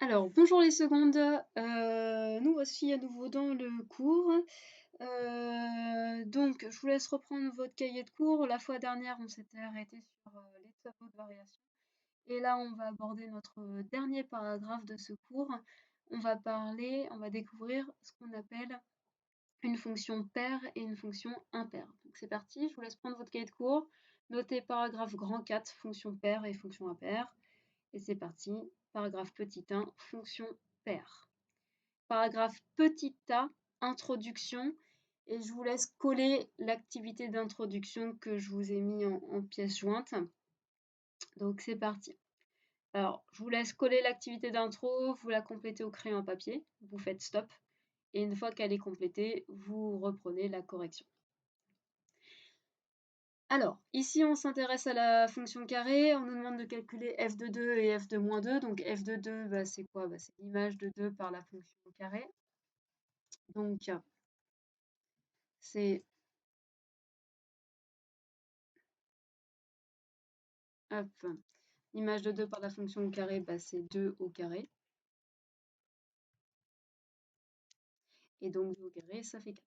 Alors, bonjour les secondes, nous voici à nouveau dans le cours. Donc, je vous laisse reprendre votre cahier de cours. La fois dernière, on s'était arrêté sur les tableaux de variation. Et là, on va aborder notre dernier paragraphe de ce cours. On va découvrir ce qu'on appelle une fonction paire et une fonction impaire. Donc, c'est parti, je vous laisse prendre votre cahier de cours. Notez paragraphe grand 4, fonction paire et fonction impaire. Et c'est parti, paragraphe petit 1, fonction paire. Paragraphe petit a, introduction, et je vous laisse coller l'activité d'introduction que je vous ai mis en pièce jointe. Donc c'est parti. Alors, je vous laisse coller l'activité d'intro, vous la complétez au crayon à papier, vous faites stop, et une fois qu'elle est complétée, vous reprenez la correction. Alors, ici, on s'intéresse à la fonction carré. On nous demande de calculer f de 2 et f de moins 2. Donc, f de 2, bah, c'est quoi? Bah, c'est l'image de 2 par la fonction carré. Donc, c'est l'image de 2 par la fonction carré, bah, c'est 2 au carré. Et donc, 2 au carré, ça fait 4.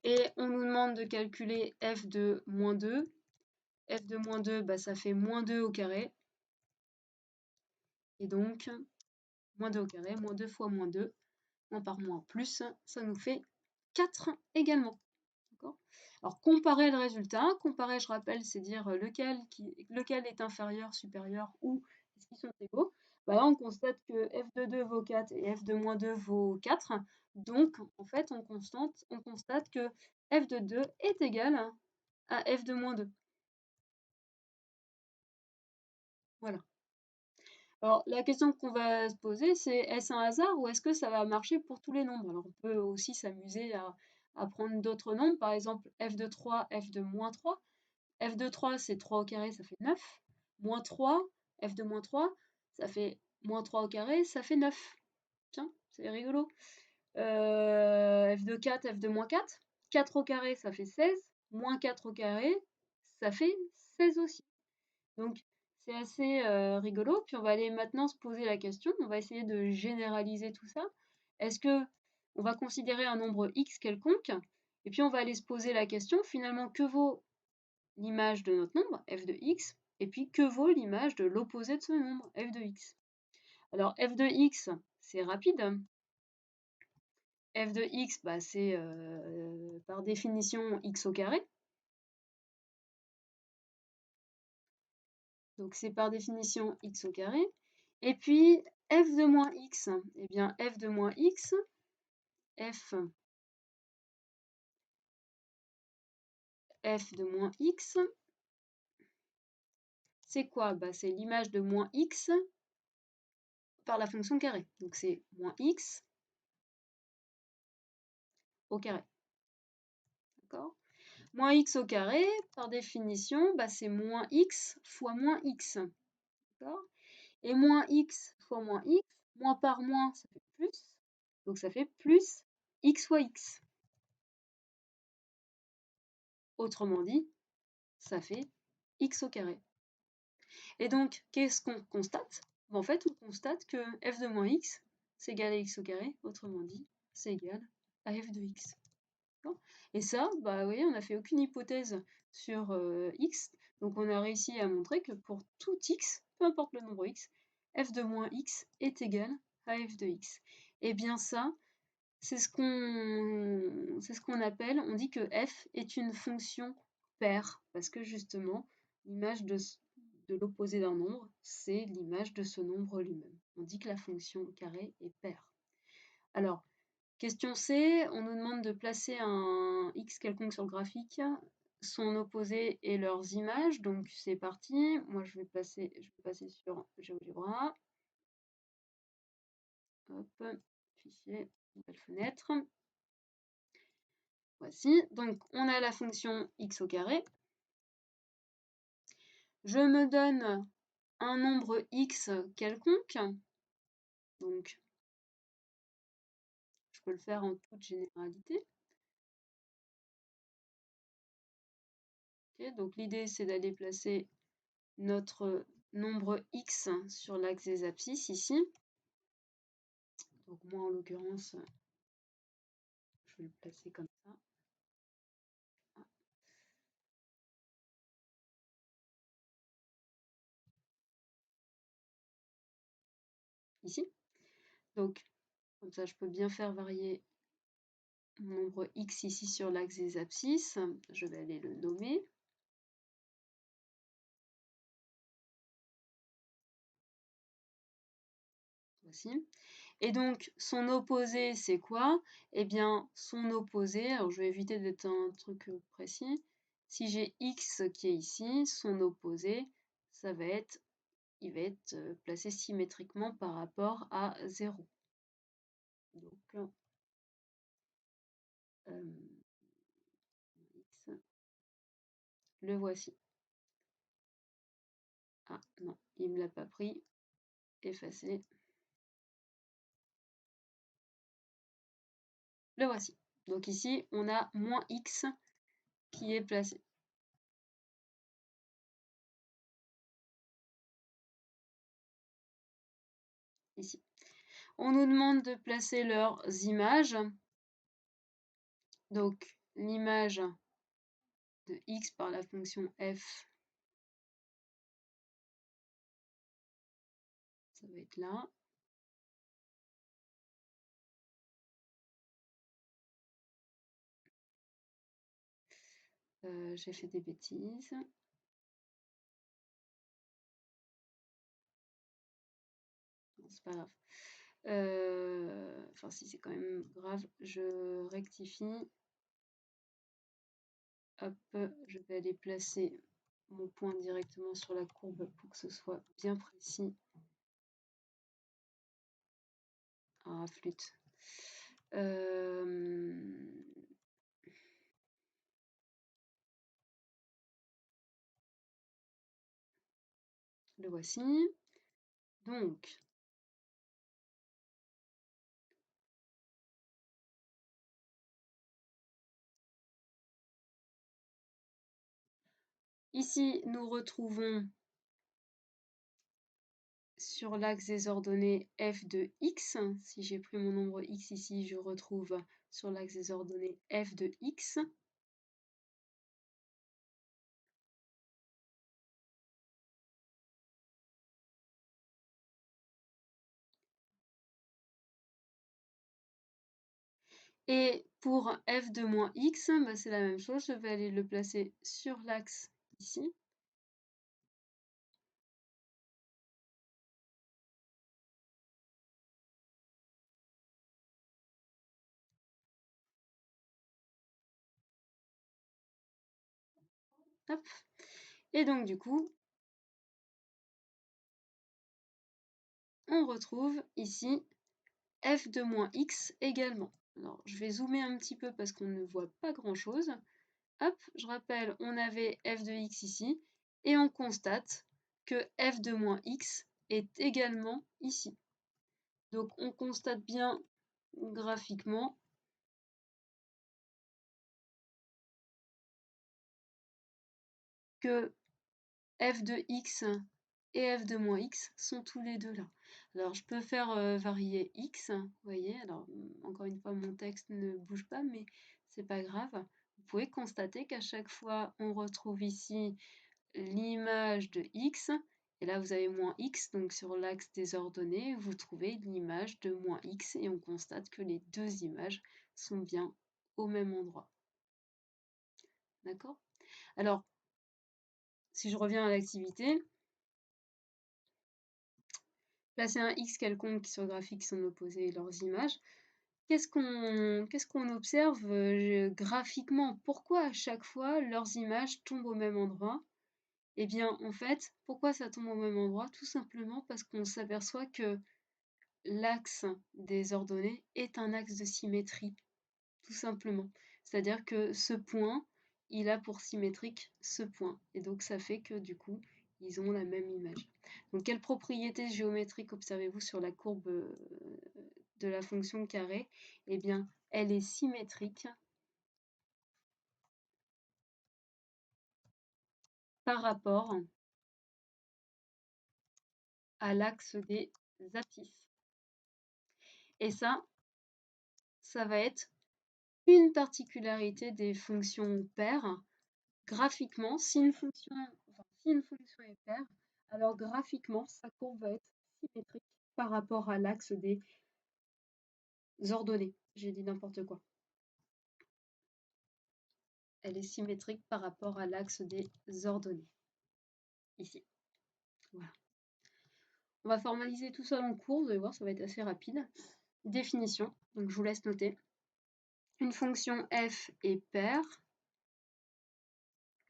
Et on nous demande de calculer f de moins 2. F de moins 2, bah, ça fait moins 2 au carré. Et donc, moins 2 au carré, moins 2 fois moins 2, moins par moins plus, ça nous fait 4 également. Alors, comparer le résultat. Comparer, je rappelle, c'est dire lequel est inférieur, supérieur ou est-ce qu'ils sont égaux. Bah là, on constate que f de 2 vaut 4 et f de moins 2 vaut 4. Donc, en fait, on constate que f de 2 est égal à f de moins 2. Voilà. Alors, la question qu'on va se poser, c'est est-ce un hasard ou est-ce que ça va marcher pour tous les nombres? Alors, on peut aussi s'amuser à prendre d'autres nombres, par exemple f de 3, f de moins 3. F de 3, c'est 3 au carré, ça fait 9. Moins 3, f de moins 3, ça fait moins 3 au carré, ça fait 9. Tiens, c'est rigolo. F de 4, f de moins 4. 4 au carré, ça fait 16. Moins 4 au carré, ça fait 16 aussi. Donc, c'est assez rigolo. Puis on va aller maintenant se poser la question. On va essayer de généraliser tout ça. Est-ce que on va considérer un nombre x quelconque? Et puis on va aller se poser la question, finalement, que vaut l'image de notre nombre, f de x, et puis que vaut l'image de l'opposé de ce nombre, f de x. Alors f de x, c'est rapide. F de x, bah, c'est par définition x au carré. Donc c'est par définition x au carré. Et puis f de moins x, eh bien f de moins x, f de moins x, c'est quoi? Bah, c'est l'image de moins x par la fonction carré. Donc c'est moins x au carré. D'accord? Moins x au carré, par définition, bah, c'est moins x fois moins x. Et moins x fois moins x, moins par moins, ça fait plus. Donc ça fait plus x fois x. Autrement dit, ça fait x au carré. Et donc, qu'est-ce qu'on constate? En fait, on constate que f de moins x, c'est égal à x au carré. Autrement dit, c'est égal à f de x. Et ça, bah, vous voyez, on n'a fait aucune hypothèse sur x. Donc on a réussi à montrer que pour tout x, peu importe le nombre x, f de moins x est égal à f de x. Et bien ça, c'est ce qu'on appelle, on dit que f est une fonction paire, parce que justement, l'image de l'opposé d'un nombre, c'est l'image de ce nombre lui-même. On dit que la fonction carré est paire. Alors, question C, on nous demande de placer un x quelconque sur le graphique, son opposé et leurs images. Donc c'est parti. Moi je vais passer sur GeoGebra. Hop, fichier, nouvelle fenêtre. Voici. Donc on a la fonction x au carré. Je me donne un nombre x quelconque. Donc je peux le faire en toute généralité. Okay, donc l'idée c'est d'aller placer notre nombre x sur l'axe des abscisses ici. Donc moi en l'occurrence, je vais le placer comme ça. Ici. Donc comme ça je peux bien faire varier mon nombre x ici sur l'axe des abscisses. Je vais aller le nommer. Voici. Et donc, son opposé, c'est quoi? Eh bien, son opposé, alors je vais éviter d'être un truc précis. Si j'ai x qui est ici, son opposé, ça va être, il va être placé symétriquement par rapport à 0. Donc, x, le voici. Ah non, il ne me l'a pas pris. Effacer. Le voici. Donc ici, on a moins x qui est placé. Ici. On nous demande de placer leurs images. Donc, l'image de x par la fonction f, ça va être là. J'ai fait des bêtises. C'est pas grave. Enfin, si, c'est quand même grave. Je rectifie. Hop, je vais aller placer mon point directement sur la courbe pour que ce soit bien précis. Ah, flûte. Le voici. Donc, ici, nous retrouvons sur l'axe des ordonnées f de x. Si j'ai pris mon nombre x ici, je retrouve sur l'axe des ordonnées f de x. Et pour f de moins x, bah, c'est la même chose. Je vais aller le placer sur l'axe ici. Hop. Et donc du coup, on retrouve ici f de moins x également. Alors, je vais zoomer un petit peu parce qu'on ne voit pas grand-chose. Hop, je rappelle, on avait f de x ici, et on constate que f de moins x est également ici. Donc, on constate bien graphiquement que f de x et f de moins x sont tous les deux là. Alors, je peux faire varier x, vous voyez, alors encore une fois, mon texte ne bouge pas, mais c'est pas grave. Vous pouvez constater qu'à chaque fois, on retrouve ici l'image de x, et là vous avez moins x, donc sur l'axe des ordonnées, vous trouvez l'image de moins x, et on constate que les deux images sont bien au même endroit. D'accord? Alors, si je reviens à l'activité, placer un x quelconque sur le graphique qui sont opposés leurs images. Qu'est-ce qu'on observe graphiquement? Pourquoi à chaque fois leurs images tombent au même endroit? Eh bien, en fait, pourquoi ça tombe au même endroit? Tout simplement parce qu'on s'aperçoit que l'axe des ordonnées est un axe de symétrie, tout simplement. C'est-à-dire que ce point, il a pour symétrique ce point. Et donc, ça fait que du coup, ils ont la même image. Donc, quelle propriété géométrique observez-vous sur la courbe de la fonction carré? Eh bien, elle est symétrique par rapport à l'axe des abscisses. Et ça va être une particularité des fonctions paires. Graphiquement, si une fonction est paire, alors graphiquement, sa courbe va être symétrique par rapport à l'axe des ordonnées. J'ai dit n'importe quoi. Elle est symétrique par rapport à l'axe des ordonnées. Ici. Voilà. On va formaliser tout ça en cours, vous allez voir, ça va être assez rapide. Définition, donc je vous laisse noter. Une fonction f est paire.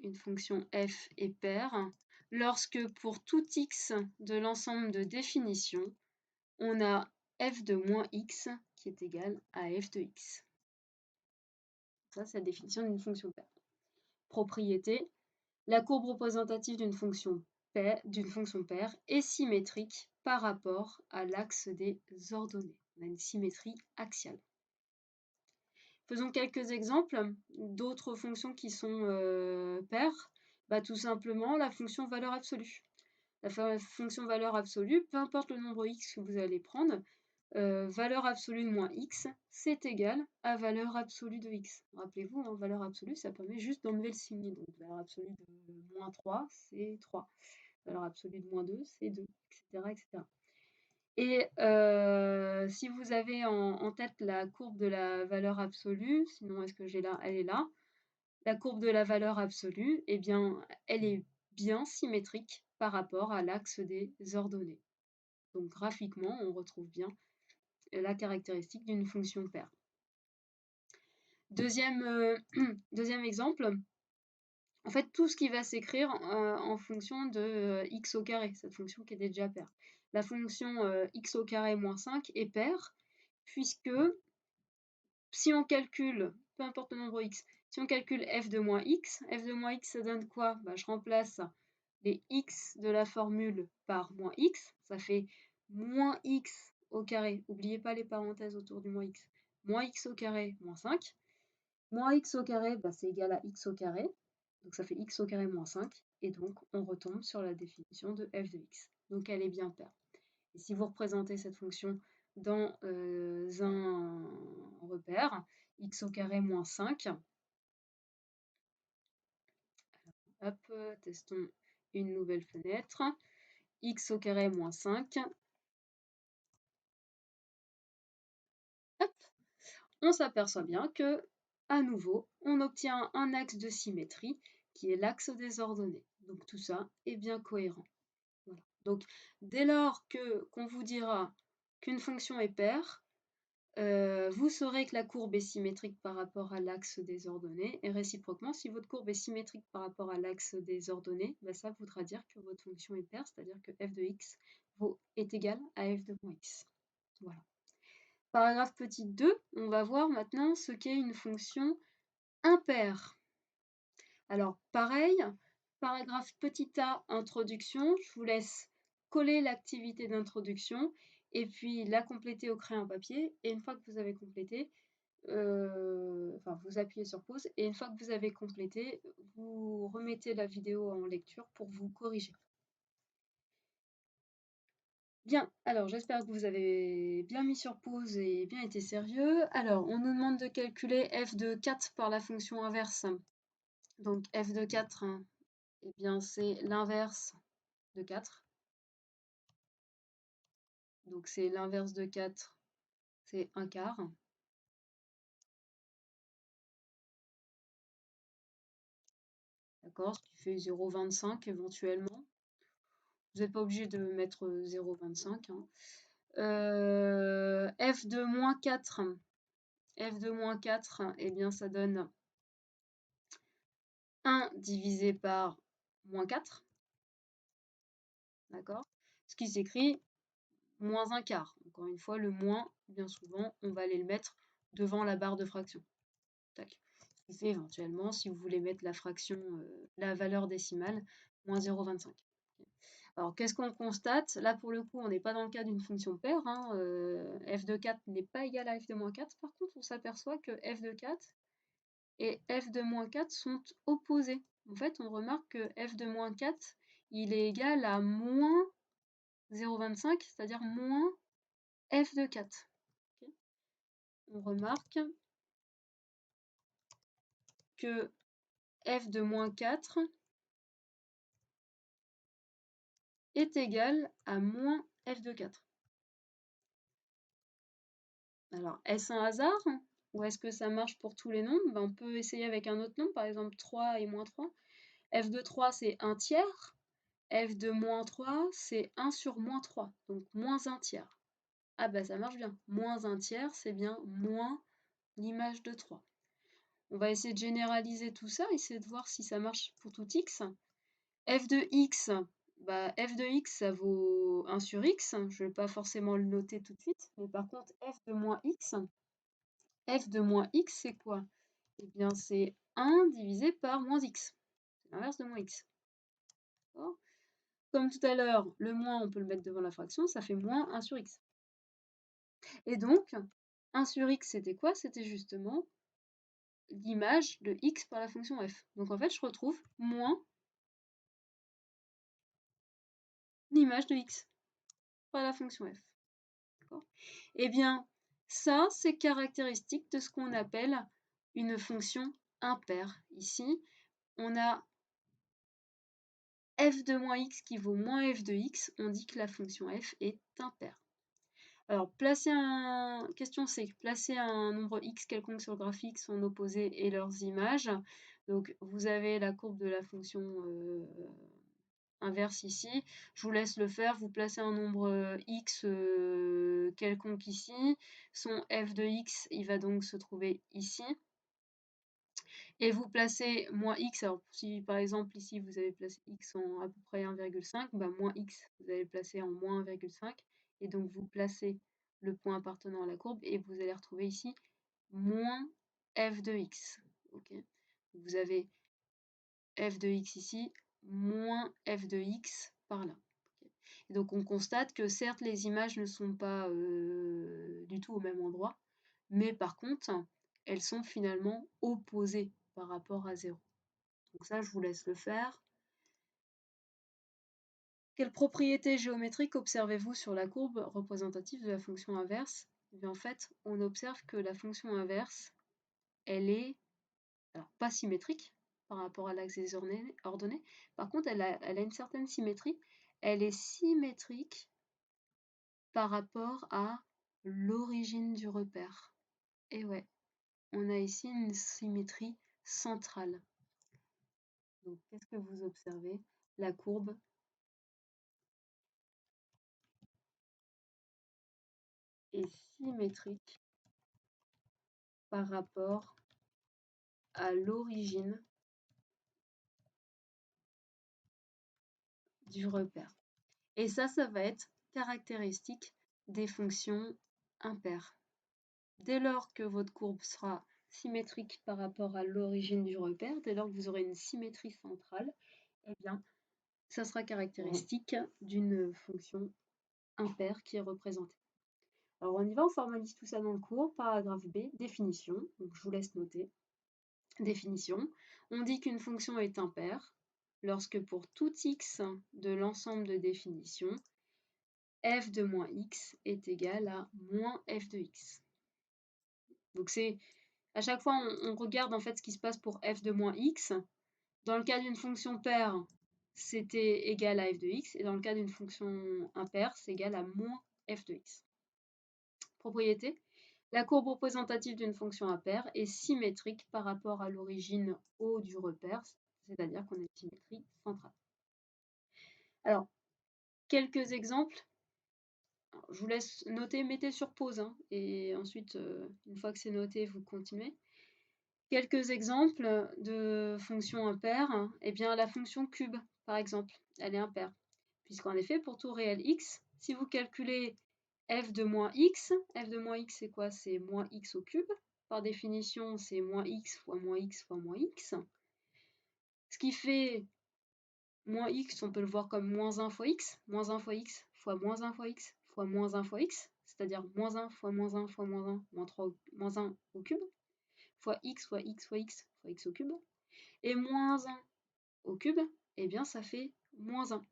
Une fonction f est paire lorsque pour tout x de l'ensemble de définition, on a f de moins x qui est égal à f de x. Ça, c'est la définition d'une fonction paire. Propriété, la courbe représentative d'une fonction paire est symétrique par rapport à l'axe des ordonnées. On a une symétrie axiale. Faisons quelques exemples d'autres fonctions qui sont paires. Tout simplement la fonction valeur absolue. La fonction valeur absolue, peu importe le nombre x que vous allez prendre, valeur absolue de moins x, c'est égal à valeur absolue de x. Rappelez-vous, hein, valeur absolue, ça permet juste d'enlever le signe. Donc, valeur absolue de moins 3, c'est 3. Valeur absolue de moins 2, c'est 2, etc. etc. Et si vous avez en tête la courbe de la valeur absolue, sinon est-ce que j'ai là? Elle est là. La courbe de la valeur absolue, eh bien, elle est bien symétrique par rapport à l'axe des ordonnées. Donc graphiquement, on retrouve bien la caractéristique d'une fonction paire. Deuxième exemple, en fait, tout ce qui va s'écrire en fonction de x au carré, cette fonction qui est déjà paire. La fonction x au carré moins 5 est paire, puisque si on calcule, peu importe le nombre x, si on calcule f de moins x, ça donne quoi? Je remplace les x de la formule par moins x, ça fait moins x au carré, n'oubliez pas les parenthèses autour du moins x au carré moins 5, moins x au carré, c'est égal à x au carré, donc ça fait x au carré moins 5, et donc on retombe sur la définition de f de x. Donc elle est bien paire. Et si vous représentez cette fonction dans un repère, x au carré moins 5, hop, testons une nouvelle fenêtre, x au carré moins 5, hop, on s'aperçoit bien que, à nouveau, on obtient un axe de symétrie qui est l'axe des ordonnées. Donc tout ça est bien cohérent. Voilà. Donc dès lors qu'on vous dira qu'une fonction est paire, vous saurez que la courbe est symétrique par rapport à l'axe des ordonnées, et réciproquement, si votre courbe est symétrique par rapport à l'axe des ordonnées, ça voudra dire que votre fonction est paire, c'est-à-dire que f de x est égal à f de moins x. Voilà. Paragraphe petit 2, on va voir maintenant ce qu'est une fonction impaire. Alors pareil, paragraphe petit a, introduction, je vous laisse coller l'activité d'introduction et puis la compléter au crayon papier, et une fois que vous avez complété, vous appuyez sur pause, et une fois que vous avez complété, vous remettez la vidéo en lecture pour vous corriger. Bien, alors j'espère que vous avez bien mis sur pause et bien été sérieux. Alors, on nous demande de calculer f de 4 par la fonction inverse. Donc f de 4, eh bien c'est l'inverse de 4. Donc c'est l'inverse de 4, c'est 1/4. D'accord, ce qui fait 0,25 éventuellement. Vous n'êtes pas obligé de mettre 0,25. Hein. F de moins 4, eh bien ça donne 1 divisé par moins 4. D'accord? Ce qui s'écrit moins 1/4. Encore une fois, le moins, bien souvent, on va aller le mettre devant la barre de fraction. Tac. Ce qui fait éventuellement, si vous voulez mettre la fraction, la valeur décimale, moins 0,25. Alors, qu'est-ce qu'on constate? Là, pour le coup, on n'est pas dans le cas d'une fonction paire. Hein. F de 4 n'est pas égal à f de moins 4. Par contre, on s'aperçoit que f de 4 et f de moins 4 sont opposés. En fait, on remarque que f de moins 4, il est égal à moins 0,25, c'est-à-dire moins f de 4. Okay. On remarque que f de moins 4 est égal à moins f de 4. Alors, est-ce un hasard ou est-ce que ça marche pour tous les nombres? On peut essayer avec un autre nombre, par exemple 3 et moins 3. f de 3, c'est 1 tiers. f de moins 3, c'est 1 sur moins 3, donc moins 1 tiers. Ah bah ça marche bien. Moins 1 tiers, c'est bien moins l'image de 3. On va essayer de généraliser tout ça, essayer de voir si ça marche pour tout x. f de x, f de x, ça vaut 1 sur x. Je ne vais pas forcément le noter tout de suite. Mais par contre, f de moins x, c'est quoi? Eh bien, c'est 1 divisé par moins x. C'est l'inverse de moins x. Comme tout à l'heure, le moins, on peut le mettre devant la fraction, ça fait moins 1 sur x. Et donc, 1 sur x, c'était quoi? C'était justement l'image de x par la fonction f. Donc en fait, je retrouve moins l'image de x par la fonction f. Eh bien, ça, c'est caractéristique de ce qu'on appelle une fonction impaire. Ici, on a f de moins x qui vaut moins f de x. On dit que la fonction f est impaire. Alors, question C, placer un nombre x quelconque sur le graphique, son opposé et leurs images. Donc, vous avez la courbe de la fonction inverse ici. Je vous laisse le faire. Vous placez un nombre x quelconque ici. Son f de x, il va donc se trouver ici. Et vous placez moins x. Alors, si par exemple ici vous avez placé x en à peu près 1,5, moins x, vous allez le placer en moins 1,5. Et donc, vous placez le point appartenant à la courbe et vous allez retrouver ici moins f de x. Okay. Vous avez f de x ici, moins f de x par là. Okay. Et donc on constate que certes les images ne sont pas du tout au même endroit, mais par contre elles sont finalement opposées par rapport à 0. Donc ça je vous laisse le faire. Quelle propriété géométrique observez-vous sur la courbe représentative de la fonction inverse? Eh bien, en fait, on observe que la fonction inverse, elle est pas symétrique par rapport à l'axe des ordonnées. Par contre, elle a une certaine symétrie. Elle est symétrique par rapport à l'origine du repère. Et ouais, on a ici une symétrie centrale. Donc, qu'est-ce que vous observez? La courbe est symétrique par rapport à l'origine du repère. Et ça va être caractéristique des fonctions impaires. Dès lors que votre courbe sera symétrique par rapport à l'origine du repère, dès lors que vous aurez une symétrie centrale, eh bien, ça sera caractéristique d'une fonction impaire qui est représentée. Alors on y va, on formalise tout ça dans le cours. Paragraphe B, définition. Donc je vous laisse noter. Définition. On dit qu'une fonction est impaire lorsque pour tout x de l'ensemble de définitions, f de moins x est égal à moins f de x. Donc c'est à chaque fois on regarde en fait ce qui se passe pour f de moins x. Dans le cas d'une fonction paire, c'était égal à f de x, et dans le cas d'une fonction impaire, c'est égal à moins f de x. Propriété. La courbe représentative d'une fonction impaire est symétrique par rapport à l'origine O du repère, c'est-à-dire qu'on a une symétrie centrale. Alors, quelques exemples. Alors, je vous laisse noter, mettez sur pause, hein, et ensuite, une fois que c'est noté, vous continuez. Quelques exemples de fonctions impaires. Eh bien, la fonction cube, par exemple, elle est impaire. Puisqu'en effet, pour tout réel x, si vous calculez f de moins x c'est quoi? C'est moins x au cube. Par définition, c'est moins x fois moins x fois moins x. Ce qui fait moins x, on peut le voir comme moins 1 fois x, moins 1 fois x fois moins 1 fois x fois moins 1 fois x, c'est-à-dire moins 1 fois moins 1 fois moins 1, moins 1 au cube, fois x fois x fois x fois x au cube. Et moins 1 au cube, eh bien ça fait moins 1.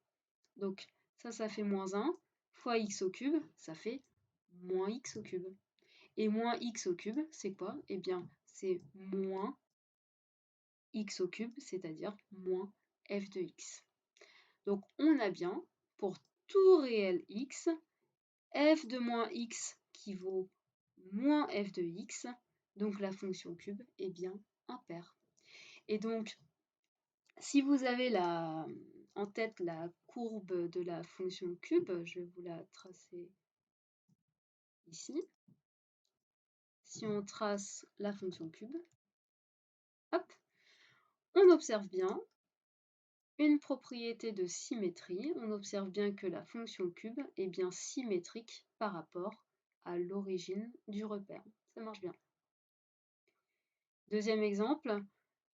Donc ça fait moins 1. fois x au cube, ça fait moins x au cube. Et moins x au cube, c'est quoi? Eh bien, c'est moins x au cube, c'est-à-dire moins f de x. Donc, on a bien, pour tout réel x, f de moins x qui vaut moins f de x, donc la fonction cube est bien impaire. Et donc, si vous avez en tête la courbe de la fonction cube, je vais vous la tracer ici. Si on trace la fonction cube, hop, on observe bien une propriété de symétrie. On observe bien que la fonction cube est bien symétrique par rapport à l'origine du repère. Ça marche bien. Deuxième exemple,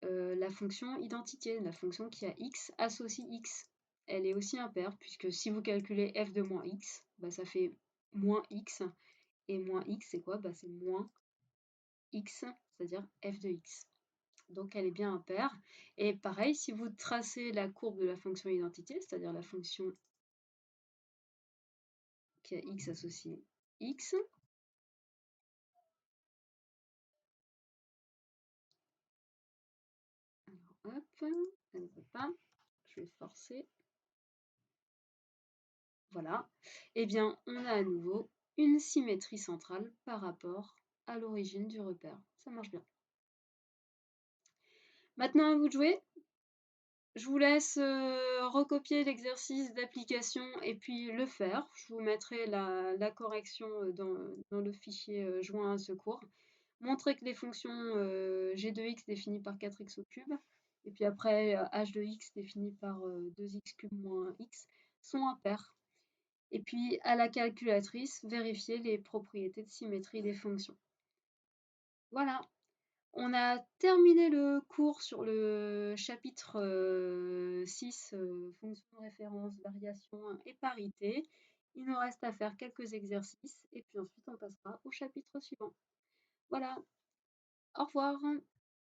la fonction identité, la fonction qui a x associe x. Elle est aussi impaire, puisque si vous calculez f de moins x, bah, ça fait moins x. Et moins x, c'est quoi? Bah, c'est moins x, c'est-à-dire f de x. Donc elle est bien impaire. Et pareil, si vous tracez la courbe de la fonction identité, c'est-à-dire la fonction qui a x associé x, alors hop, elle ne veut pas, je vais forcer. Voilà. Eh bien, on a à nouveau une symétrie centrale par rapport à l'origine du repère. Ça marche bien. Maintenant, à vous de jouer. Je vous laisse recopier l'exercice d'application et puis le faire. Je vous mettrai la correction dans le fichier joint à ce cours. Montrez que les fonctions g de x définies par 4x au cube, et puis après h de x défini par 2x cube moins x sont impaires. Et puis à la calculatrice, vérifier les propriétés de symétrie des fonctions. Voilà. On a terminé le cours sur le chapitre 6, fonctions de référence, variation et parité. Il nous reste à faire quelques exercices et puis ensuite on passera au chapitre suivant. Voilà, au revoir.